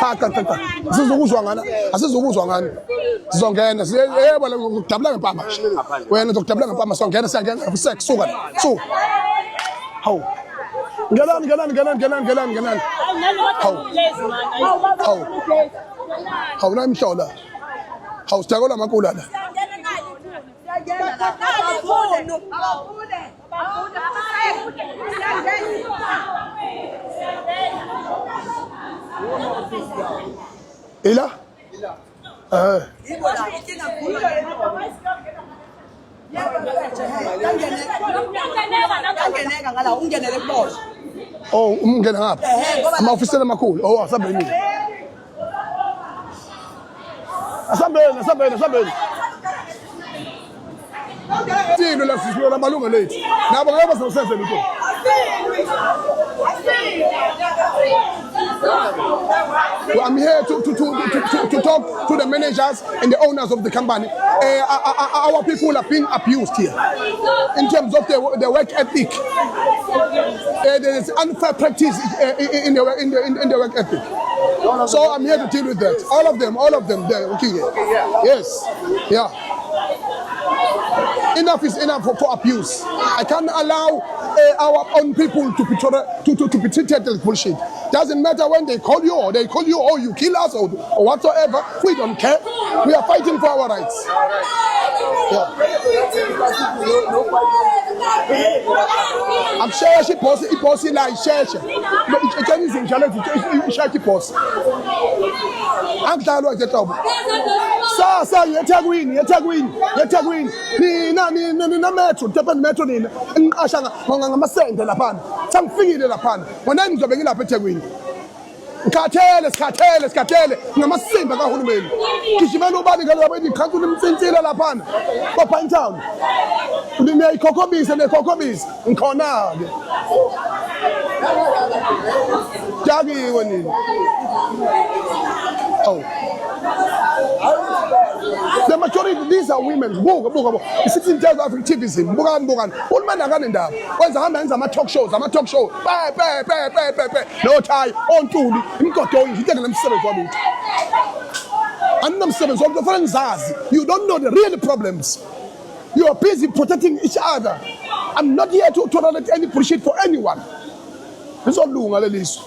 Cha. Sizokuzwa ngana. Asizokuzwa ngani. Sizongena. Yebo la ngokudabula ngempama. Wena uzokudabula ngempama songena siyangena kusuka. Su. Hawu. Ngelani. Hawu la imhlola. Hawu sidakola amakula la. Ila? Oh, umngena ngapha. Ama-ofisela amakhulu. Oh, asambeni. Asambeni. Sino la sisiyo lamalunga lethu. Nabo ngeke basenze lutho. Well, I'm here to talk to the managers and the owners of the company. Our people are being abused here in terms of the work ethic. There is unfair practice in the work ethic. So I'm here to deal with that. All of them, they're working here. Yes, yeah. Enough is enough for abuse. I can't allow our own people to be treated as bullshit. Doesn't matter when they call you or you kill us or whatsoever. We don't care. We are fighting for our rights. Yeah. I'm sure she posted like share. Chinese in challenge she post. I'm tired of the trouble. Sir, you're tagging. Ni metro, Japan metro ni. Ashanga ngamasende laphana. Samfikile laphana. Wena ngizobe ngilapha eThekwini. Skathele ngamasimba kahulumeni. Gijimela ubani ngalo ikhantula imtsintila laphana. Papa in town. Niyayikhokobisa ngikhona ke. Jagiwe nini. Oh. The majority, these are women. Buka. 16,000 activism. Buka. Ulmana kanendaba. Wenza hamba yenza ama-talk shows. No tie, on tuli. Imgodo ngiteke nemsebenzi wami. Anamsebenzi wami kufanele ngizazi. You don't know the real problems. You are busy protecting each other. I'm not here to tolerate any bullshit for anyone. This is all lunga leliso.